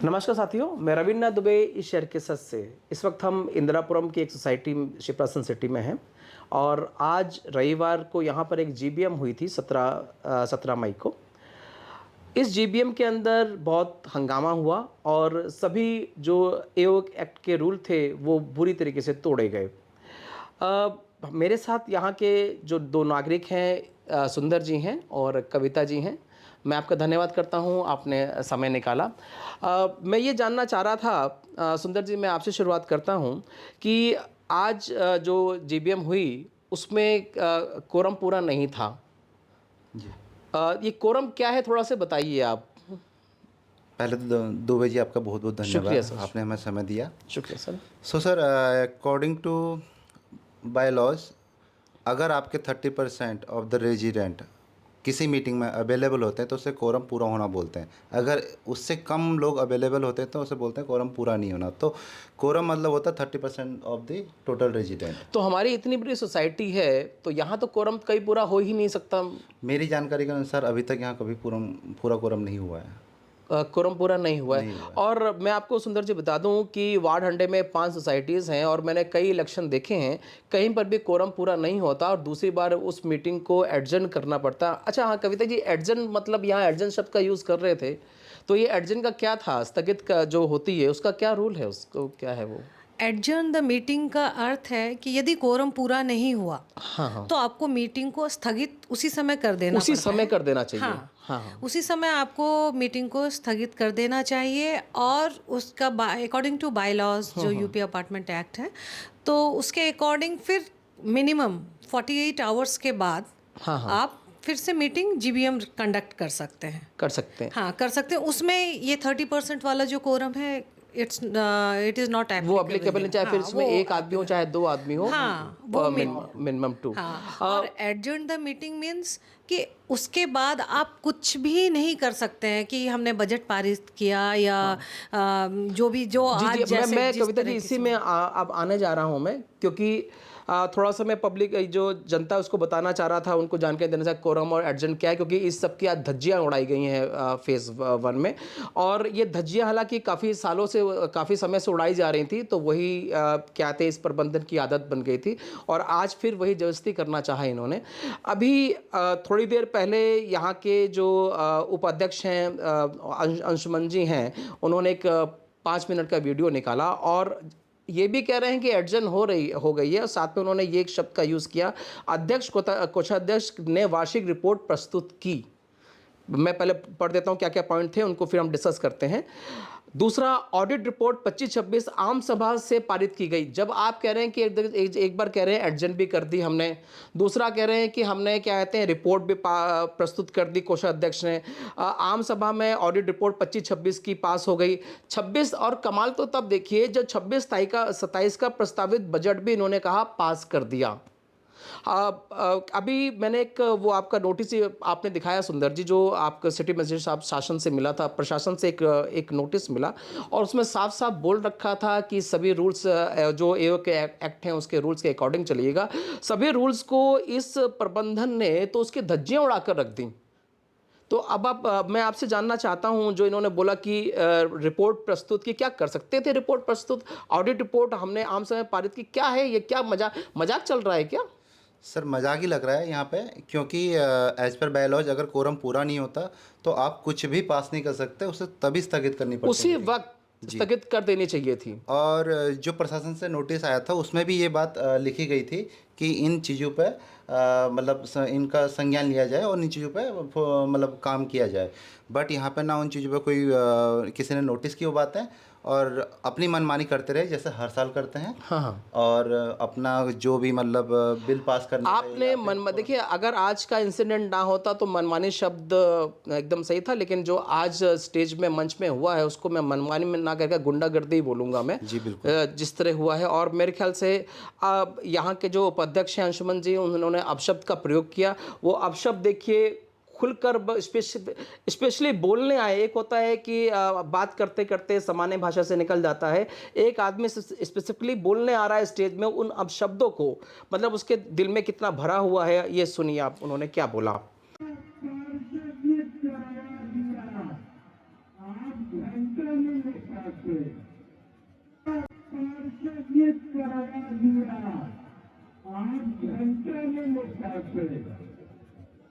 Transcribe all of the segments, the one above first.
नमस्कार साथियों, मैं रविन्द्रनाथ दुबे इस शहर के सच से। इस वक्त हम इंदिरापुरम की एक सोसाइटी शिप्रासन सिटी में हैं और आज रविवार को यहाँ पर एक जीबीएम हुई थी 17 मई को। इस जीबीएम के अंदर बहुत हंगामा हुआ और सभी जो एओक एक्ट के रूल थे वो बुरी तरीके से तोड़े गए। मेरे साथ यहाँ के जो दो नागरिक हैं, सुंदर जी हैं और कविता जी हैं। मैं आपका धन्यवाद करता हूँ, आपने समय निकाला। मैं ये जानना चाह रहा था, सुंदर जी, मैं आपसे शुरुआत करता हूँ कि आज जो जीबीएम हुई उसमें कोरम पूरा नहीं था। जी। ये कोरम क्या है, थोड़ा से बताइए आप। पहले तो दुबे जी आपका बहुत बहुत शुक्रिया धन्यवाद, सर। आपने हमें समय दिया। शुक्रिया sir. So sir, according to bylaws, अगर आपके 30% ऑफ द रेजिडेंट किसी मीटिंग में अवेलेबल होते हैं तो उसे कोरम पूरा होना बोलते हैं। अगर उससे कम लोग अवेलेबल होते हैं तो उसे बोलते हैं कोरम पूरा नहीं होना। तो कोरम मतलब होता है 30% ऑफ द टोटल रेजिडेंट। तो हमारी इतनी बड़ी सोसाइटी है तो यहाँ तो कोरम कहीं पूरा हो ही नहीं सकता। मेरी जानकारी के अनुसार अभी तक यहाँ कभी पूरा कोरम नहीं हुआ है। कोरम पूरा नहीं हुआ है। नहीं हुआ है। और मैं आपको सुंदर जी बता दूं कि वार्ड हंडे में 5 सोसाइटीज़ हैं और मैंने कई इलेक्शन देखे हैं, कहीं पर भी कोरम पूरा नहीं होता और दूसरी बार उस मीटिंग को एडजर्न करना पड़ता। अच्छा हाँ कविता जी, एडजर्न मतलब यहाँ एडजर्न शब्द का यूज़ कर रहे थे, तो ये एडजर्न का क्या था? स्थगित का जो होती है उसका क्या रूल है, उसको क्या है वो? एडजर्न द मीटिंग का अर्थ है कि यदि कोरम पूरा नहीं हुआ हाँ हाँ, तो आपको मीटिंग को स्थगित उसी समय कर देना उसी पड़ता समय है। कर देना चाहिए। हाँ, हाँ हाँ। उसी समय आपको मीटिंग को स्थगित कर देना चाहिए और उसका अकॉर्डिंग टू बाय लॉज जो यूपी अपार्टमेंट एक्ट है, तो उसके अकॉर्डिंग फिर मिनिमम 48 आवर्स के बाद हाँ हाँ, आप फिर से मीटिंग जीबीएम कंडक्ट कर सकते हैं। कर सकते हैं। हाँ, कर सकते हैं। उसमें ये 30% वाला जो कोरम है इट इज़ नॉट वो एप्लीकेबल है, चाहे फिर इसमें एक आदमी हो चाहे 2 आदमी हो। हाँ, वो मिनिमम 2। हाँ, और एडजर्न द मीटिंग मीन्स कि उसके बाद आप कुछ भी नहीं कर सकते हैं कि हमने बजट पारित किया या जो भी जो जी आज जी, जैसे मैं जिस कविता जी तरह की इसी में अब आने जा रहा हूँ मैं, क्योंकि थोड़ा सा मैं पब्लिक जो जनता है उसको बताना चाह रहा था, उनको जानकारी देना चाहिए कोरम और एडजन क्या है, क्योंकि इस सब की आज धज्जियाँ उड़ाई गई हैं फेज़ 1 में। और ये धज्जियाँ हालांकि काफ़ी सालों से, काफ़ी समय से उड़ाई जा रही थी, तो वही क्या थे, इस प्रबंधन की आदत बन गई थी और आज फिर वही जबरदस्ती करना चाहा इन्होंने। अभी थोड़ी देर पहले यहाँ के जो उपाध्यक्ष हैं, अंशुमन जी हैं, उन्होंने एक 5 मिनट का वीडियो निकाला और ये भी कह रहे हैं कि एडजन हो गई है और साथ में उन्होंने ये एक शब्द का यूज़ किया, अध्यक्ष कोषाध्यक्ष ने वार्षिक रिपोर्ट प्रस्तुत की। मैं पहले पढ़ देता हूँ क्या क्या पॉइंट थे, उनको फिर हम डिस्कस करते हैं। दूसरा, ऑडिट रिपोर्ट 25-26 आम सभा से पारित की गई। जब आप कह रहे हैं कि एक बार कह रहे हैं एडजन भी कर दी हमने, दूसरा कह रहे हैं कि हमने क्या कहते हैं रिपोर्ट भी प्रस्तुत कर दी कोषाध्यक्ष ने। आम सभा में ऑडिट रिपोर्ट 25-26 की पास हो गई। 26 और कमाल तो तब देखिए जब 27 का प्रस्तावित बजट भी इन्होंने कहा पास कर दिया। अभी मैंने एक वो आपका नोटिस आपने दिखाया सुंदर जी, जो आपका सिटी मैजिस्ट्रेट साहब शासन से मिला था, प्रशासन से एक नोटिस मिला और उसमें साफ साफ बोल रखा था कि सभी रूल्स जो एओके एक्ट हैं उसके रूल्स के अकॉर्डिंग चलिएगा। सभी रूल्स को इस प्रबंधन ने तो उसकी धज्जियां उड़ाकर रख दी। तो अब मैं आपसे जानना चाहता हूं, जो इन्होंने बोला कि रिपोर्ट प्रस्तुत की, क्या कर सकते थे रिपोर्ट प्रस्तुत? ऑडिट रिपोर्ट हमने आम समय पारित की, क्या है ये? क्या मजाक चल रहा है क्या? सर मजाक ही लग रहा है यहाँ पे, क्योंकि एज पर बायलॉज अगर कोरम पूरा नहीं होता तो आप कुछ भी पास नहीं कर सकते, उसे तभी स्थगित करनी पड़ती उसी है। वक्त स्थगित कर देनी चाहिए थी। और जो प्रशासन से नोटिस आया था उसमें भी ये बात लिखी गई थी कि इन चीज़ों पे मतलब इनका संज्ञान लिया जाए और इन चीज़ों पे मतलब काम किया जाए। बट यहाँ पे ना उन चीज़ों पे कोई किसी ने नोटिस की वो बात है और अपनी मनमानी करते रहे जैसे हर साल करते हैं। हाँ हाँ, और अपना जो भी मतलब बिल पास करने आपने मन देखिए, अगर आज का इंसिडेंट ना होता तो मनमानी शब्द एकदम सही था, लेकिन जो आज स्टेज में मंच में हुआ है उसको मैं मनमानी में ना कहकर गुंडागर्दी ही बोलूँगा मैं। जी बिल्कुल। जिस तरह हुआ है, और मेरे ख्याल से अब यहाँ के जो उपाध्यक्ष हैं अंशुमन जी, उन्होंने अपशब्द का प्रयोग किया। वो अपशब्द देखिए खुलकर स्पेशली बोलने आए। एक होता है कि बात करते करते सामान्य भाषा से निकल जाता है, एक आदमी स्पेसिफिकली बोलने आ रहा है स्टेज में उन अपशब्दों को, मतलब उसके दिल में कितना भरा हुआ है। ये सुनिए आप, उन्होंने क्या बोला। आप घंटे में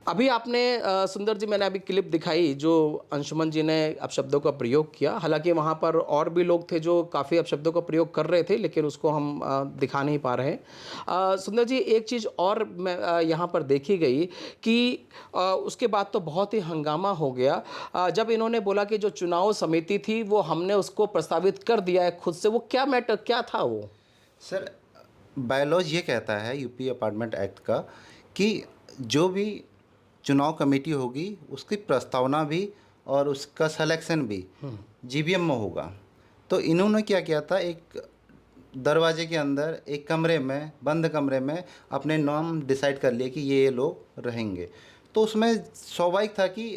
अभी आपने सुंदर जी, मैंने अभी क्लिप दिखाई जो अंशुमन जी ने अपशब्दों का प्रयोग किया। हालांकि वहाँ पर और भी लोग थे जो काफ़ी अपशब्दों का प्रयोग कर रहे थे, लेकिन उसको हम दिखा नहीं पा रहे हैं। सुंदर जी, एक चीज़ और मैं यहाँ पर देखी गई कि उसके बाद तो बहुत ही हंगामा हो गया जब इन्होंने बोला कि जो चुनाव समिति थी वो हमने उसको प्रस्तावित कर दिया है खुद से। वो क्या मैटर क्या था वो? सर, बायलॉज ये कहता है यूपी अपार्टमेंट एक्ट का कि जो भी चुनाव कमेटी होगी उसकी प्रस्तावना भी और उसका सिलेक्शन भी जीबीएम में होगा। तो इन्होंने क्या किया था, एक दरवाजे के अंदर एक कमरे में, बंद कमरे में अपने नाम डिसाइड कर लिए कि ये लोग रहेंगे। तो उसमें स्वाभाविक था कि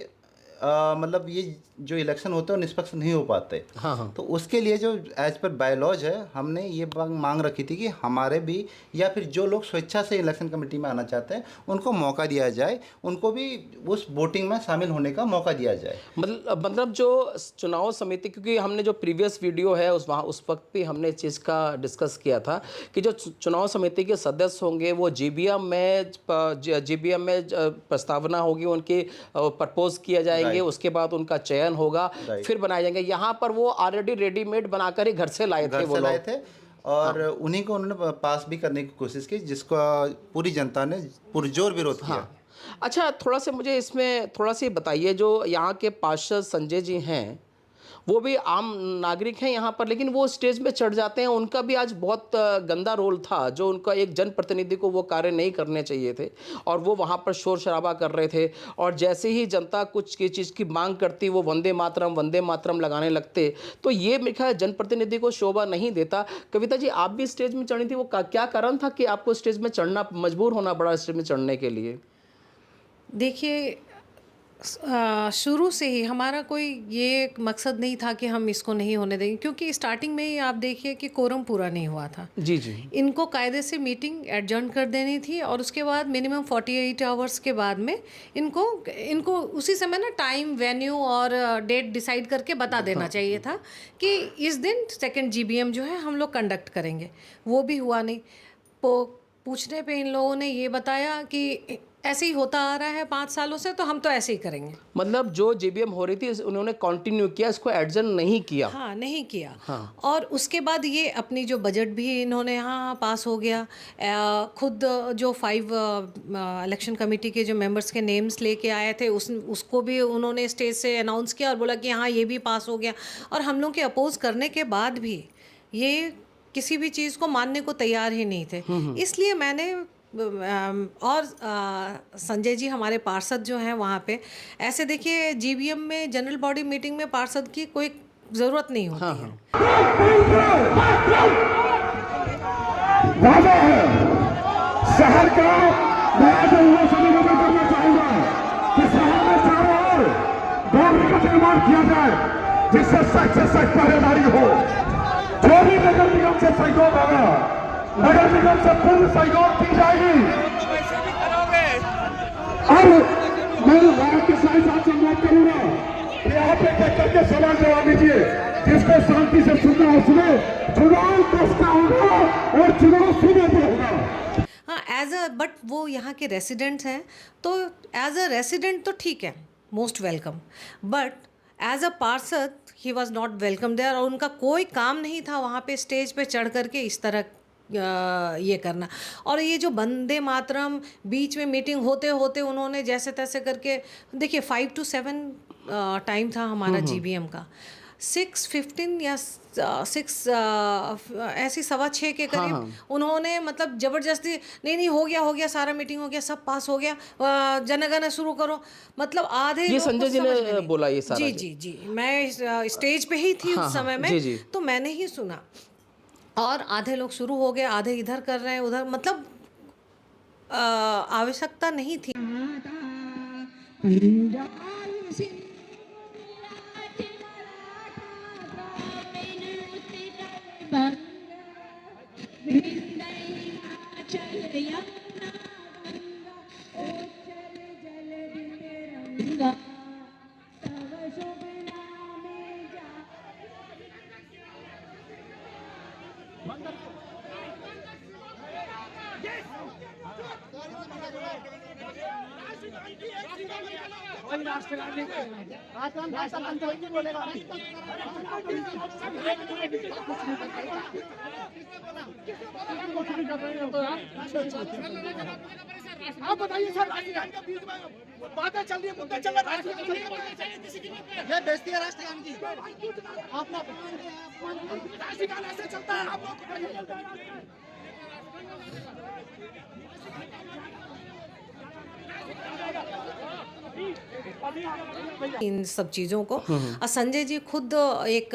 मतलब ये जो इलेक्शन होते हैं वो निष्पक्ष नहीं हो पाते। हाँ हाँ। तो उसके लिए जो एज पर बायलॉज है, हमने ये मांग रखी थी कि हमारे भी या फिर जो लोग स्वेच्छा से इलेक्शन कमेटी में आना चाहते हैं उनको मौका दिया जाए, उनको भी उस वोटिंग में शामिल होने का मौका दिया जाए। मतलब जो चुनाव समिति, क्योंकि हमने जो प्रीवियस वीडियो है उस वक्त भी हमने इस चीज़ का डिस्कस किया था कि जो चुनाव समिति के सदस्य होंगे वो जीबीएम में प्रस्तावना होगी, उनकी प्रपोज किया जाएंगे, उसके बाद उनका चयन होगा, फिर बनाए जाएंगे। यहाँ पर वो ऑलरेडी रेडीमेड बनाकर ही घर से लाए थे वो लोग। और उन्हीं को उन्होंने पास भी करने की कोशिश की, जिसका पूरी जनता ने पुरजोर विरोध किया। हाँ। अच्छा, थोड़ा सा मुझे इसमें थोड़ा सा बताइए, जो यहाँ के पार्षद संजय जी हैं वो भी आम नागरिक हैं यहाँ पर, लेकिन वो स्टेज में चढ़ जाते हैं। उनका भी आज बहुत गंदा रोल था, जो उनका एक जनप्रतिनिधि को वो कार्य नहीं करने चाहिए थे, और वो वहाँ पर शोर शराबा कर रहे थे। और जैसे ही जनता कुछ की चीज़ की मांग करती वो वंदे मातरम लगाने लगते। तो ये मेरे ख्याल जनप्रतिनिधि को शोभा नहीं देता। कविता जी, आप भी स्टेज में चढ़ी थी, वो क्या कारण था कि आपको स्टेज में चढ़ना, मजबूर होना पड़ा स्टेज में चढ़ने के लिए? देखिए, शुरू से ही हमारा कोई ये मकसद नहीं था कि हम इसको नहीं होने देंगे, क्योंकि स्टार्टिंग में ही आप देखिए कि कोरम पूरा नहीं हुआ था। जी जी। इनको कायदे से मीटिंग एडजर्न कर देनी थी, और उसके बाद मिनिमम 48 आवर्स के बाद में इनको उसी समय ना टाइम, वेन्यू और डेट डिसाइड करके बता देना चाहिए था कि इस दिन सेकंड जीबीएम जो है हम लोग कंडक्ट करेंगे। वो भी हुआ नहीं। पूछने पे इन लोगों ने ये बताया कि ऐसे ही होता आ रहा है 5 सालों से, तो हम तो ऐसे ही करेंगे। मतलब जो जीबीएम हो रही थी उन्होंने कंटिन्यू किया, इसको एडजर्न नहीं किया। हाँ, नहीं किया। हाँ। और उसके बाद ये अपनी जो बजट भी इन्होंने यहाँ पास हो गया। खुद जो 5 इलेक्शन कमेटी के जो मेंबर्स के नेम्स लेके आए थे उसको भी उन्होंने स्टेज से अनाउंस किया और बोला कि हाँ, ये भी पास हो गया। और हम लोग के अपोज करने के बाद भी ये किसी भी चीज़ को मानने को तैयार ही नहीं थे। इसलिए मैंने और संजय जी हमारे पार्षद जो हैं वहाँ पे, ऐसे देखिए जीबीएम में जनरल बॉडी मीटिंग में पार्षद की कोई ज़रूरत नहीं होती है। वादा है शहर का, मैं जो युवा से निवेदन करना चाहूंगा कि शहर में चारों ओर बाउंड्री का निर्माण किया जाए, जिससे सख्त से सख्त पहरेदारी हो। जो भी नगर निगम से सहयोग होगा, नगर निगम से पूर्ण सहयोग की जाएगी। अब मैं राम के साथ संवाद करूंगा, यहाँ पे देख करके सवाल जवाब दीजिए। जिसको शांति से सुनना हो सुने। चुनाव कसका होगा और चुनाव सुबह पे होगा। हाँ, बट वो यहाँ के रेसिडेंट्स हैं, तो एज अ रेसिडेंट तो ठीक है, most welcome. But as a पार्षद he was not welcome there, और उनका कोई काम नहीं था वहाँ पे स्टेज पे चढ़ करके इस तरह ये करना। और ये जो वंदे मातरम बीच में मीटिंग होते होते उन्होंने जैसे तैसे करके, देखिए 5 to 7 टाइम था हमारा जीबीएम का। 6:15 या 6 ऐसी 6:15 के करीब उन्होंने मतलब ज़बरदस्ती, नहीं हो गया सारा मीटिंग हो गया, सब पास हो गया, जनगणना शुरू करो। मतलब आधे ये लोग को संजय जी समझ में ने नहीं। बोला ये सारा? जी, मैं स्टेज पे ही थी उस समय में। जी। तो मैंने ही सुना, और आधे लोग शुरू हो गए, आधे इधर कर रहे हैं, उधर, मतलब आवश्यकता नहीं थी। आप बताइए सर, राष्ट्रगान के बीच में बातें चल रही है, मुद्दे चल रहे हैं, ये बेइज्जती है राष्ट्रगान की। आप ना राष्ट्रगान ऐसे चलता है, आप लोग इन सब चीज़ों को। और संजय जी खुद एक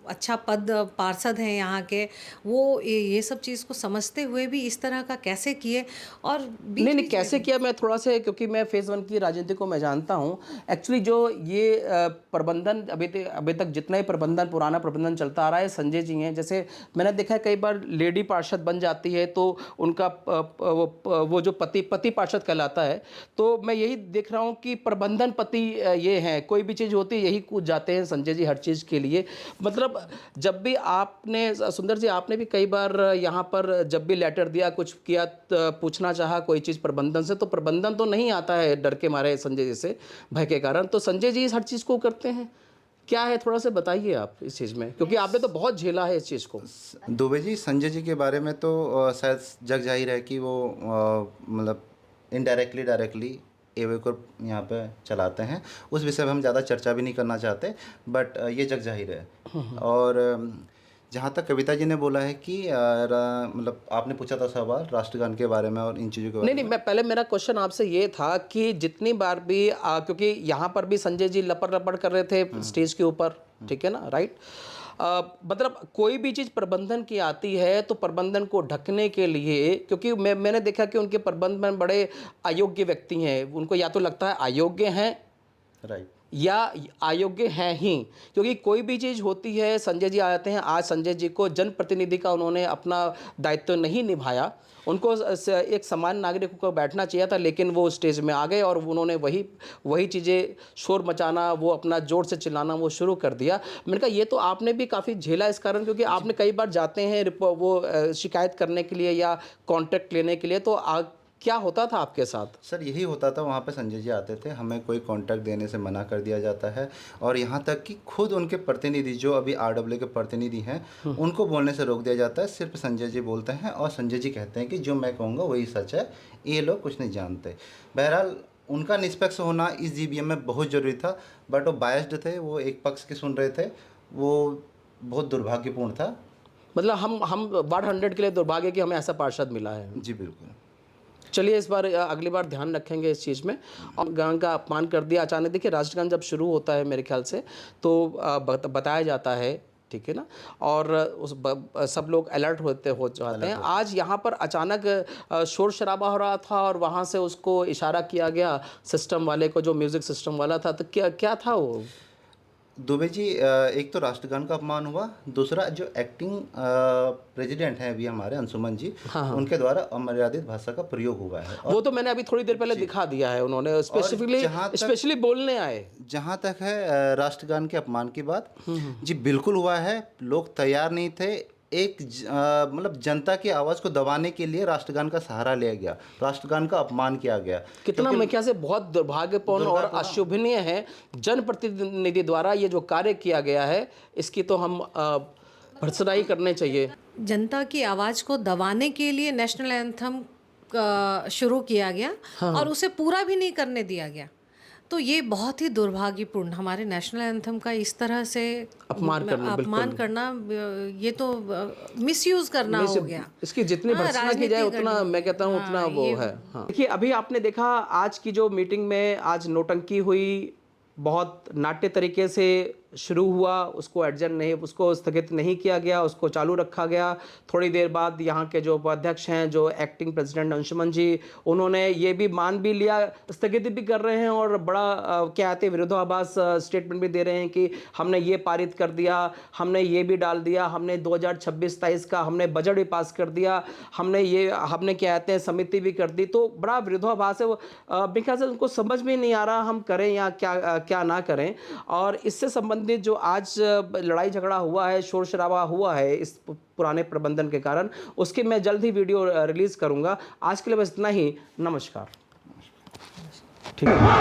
अच्छा पद पार्षद हैं यहाँ के, वो ये सब चीज़ को समझते हुए भी इस तरह का कैसे किए। और नहीं कैसे किया, मैं थोड़ा सा, क्योंकि मैं फेज़ 1 की राजनीति को मैं जानता हूँ। एक्चुअली जो ये प्रबंधन अभी तक जितना ही प्रबंधन, पुराना प्रबंधन चलता आ रहा है, संजय जी हैं। जैसे मैंने देखा है कई बार लेडी पार्षद बन जाती है तो उनका वो जो पति पार्षद कहलाता है। तो मैं यही देख रहा हूँ कि प्रबंधन पति ये हैं, कोई भी चीज़ होती है यही कूद जाते हैं संजय जी हर चीज़ के लिए। मतलब जब भी आपने, सुंदर जी, आपने भी कई बार यहाँ पर जब भी लेटर दिया, कुछ किया, पूछना चाहा कोई चीज़ प्रबंधन से, तो प्रबंधन तो नहीं आता है डर के मारे संजय जी से, भय के कारण। तो संजय जी हर चीज़ को करते हैं, क्या है थोड़ा सा बताइए आप इस चीज़ में, क्योंकि आपने तो बहुत झेला है इस चीज़ को। दुबे जी, संजय जी के बारे में तो शायद जग जाहिर है कि वो मतलब इनडायरेक्टली डायरेक्टली एवे को यहाँ पे चलाते हैं। उस विषय में हम ज़्यादा चर्चा भी नहीं करना चाहते, बट ये जग जाहिर है। और जहाँ तक कविता जी ने बोला है कि मतलब आपने पूछा था सवाल राष्ट्रगान के बारे में और इन चीज़ों के बारे में। नहीं, मैं पहले, मेरा क्वेश्चन आपसे ये था कि जितनी बार भी क्योंकि यहाँ पर भी संजय जी लपड़ कर रहे थे स्टेज के ऊपर, ठीक है ना, राइट। मतलब कोई भी चीज़ प्रबंधन की आती है तो प्रबंधन को ढकने के लिए, क्योंकि मैंने देखा कि उनके प्रबंधन बड़े अयोग्य व्यक्ति हैं, उनको या तो लगता है अयोग्य हैं, राइट, या अयोग्य हैं ही। क्योंकि कोई भी चीज़ होती है, संजय जी आते हैं, आज संजय जी को जनप्रतिनिधि का उन्होंने अपना दायित्व नहीं निभाया, उनको एक सामान्य नागरिक को बैठना चाहिए था, लेकिन वो स्टेज में आ गए और उन्होंने वही चीज़ें, शोर मचाना, वो अपना ज़ोर से चिल्लाना वो शुरू कर दिया। मैंने कहा ये तो आपने भी काफ़ी झेला इस कारण, क्योंकि आपने कई बार जाते हैं वो शिकायत करने के लिए या कॉन्ट्रैक्ट लेने के लिए, तो क्या होता था आपके साथ? सर यही होता था, वहाँ पे संजय जी आते थे, हमें कोई कॉन्ट्रैक्ट देने से मना कर दिया जाता है, और यहाँ तक कि खुद उनके प्रतिनिधि जो अभी आरडब्ल्यू के प्रतिनिधि हैं उनको बोलने से रोक दिया जाता है। सिर्फ संजय जी बोलते हैं और संजय जी कहते हैं कि जो मैं कहूँगा वही सच है, ये लोग कुछ नहीं जानते। बहरहाल उनका निष्पक्ष होना इस जीबीएम में बहुत ज़रूरी था, बट वो बायस्ड थे, वो एक पक्ष की सुन रहे थे, वो बहुत दुर्भाग्यपूर्ण था। मतलब हम वार्ड 100 के लिए दुर्भाग्य कि हमें ऐसा पार्षद मिला है। जी बिल्कुल। चलिए इस बार, अगली बार ध्यान रखेंगे इस चीज़ में। और गान का अपमान कर दिया अचानक। देखिए राष्ट्रगान जब शुरू होता है मेरे ख्याल से तो बताया जाता है, ठीक है ना, और सब लोग अलर्ट हो जाते हैं। आज यहाँ पर अचानक शोर शराबा हो रहा था और वहाँ से उसको इशारा किया गया सिस्टम वाले को, जो म्यूज़िक सिस्टम वाला था, तो क्या था वो? दुबे जी, एक तो राष्ट्रगान का अपमान हुआ, दूसरा जो एक्टिंग प्रेसिडेंट हैं अभी हमारे अंशुमन जी, उनके द्वारा अमर्यादित भाषा का प्रयोग हुआ है। वो तो मैंने अभी थोड़ी देर पहले दिखा दिया है, उन्होंने स्पेशली बोलने आए। जहाँ तक है राष्ट्रगान के अपमान की बात, जी बिल्कुल हुआ है। लोग तैयार नहीं थे, एक मतलब जनता की आवाज़ को दबाने के लिए राष्ट्रगान का सहारा लिया गया, राष्ट्रगान का अपमान किया गया। कितना मैं क्या से बहुत दुर्भाग्यपूर्ण और अशोभनीय है। जनप्रतिनिधि द्वारा ये जो कार्य किया गया है, इसकी तो हम भर्त्सनाई करने चाहिए। जनता की आवाज़ को दबाने के लिए नेशनल एंथम शुरू किया गया और उसे पूरा भी नहीं करने दिया गया। तो ये बहुत ही दुर्भाग्यपूर्ण, हमारे नेशनल एंथम का इस तरह से अपमान करना, ये तो मिसयूज करना हो गया। इसकी जितनी भर्त्सना की जाए उतना, मैं कहता हूँ उतना वो है। देखिए अभी आपने देखा आज की जो मीटिंग में आज नौटंकी हुई, बहुत नाट्य तरीके से शुरू हुआ, उसको स्थगित नहीं किया गया, उसको चालू रखा गया। थोड़ी देर बाद यहाँ के जो उपाध्यक्ष हैं, जो एक्टिंग प्रेसिडेंट अंशुमन जी, उन्होंने ये भी मान भी लिया, स्थगित भी कर रहे हैं और बड़ा क्या आते विरोधाभास स्टेटमेंट भी दे रहे हैं कि हमने ये पारित कर दिया, हमने ये भी डाल दिया, हमने 2026-27 का हमने बजट भी पास कर दिया, हमने क्या कहते हैं समिति भी कर दी। तो बड़ा विरोधाभास है वो। मेरे ख्याल से उनको समझ में नहीं आ रहा हम करें या क्या ना करें। और इससे संबंधित संबंधित जो आज लड़ाई झगड़ा हुआ है, शोर शराबा हुआ है इस पुराने प्रबंधन के कारण, उसकी मैं जल्द ही वीडियो रिलीज़ करूँगा। आज के लिए बस इतना ही। नमस्कार। ठीक है।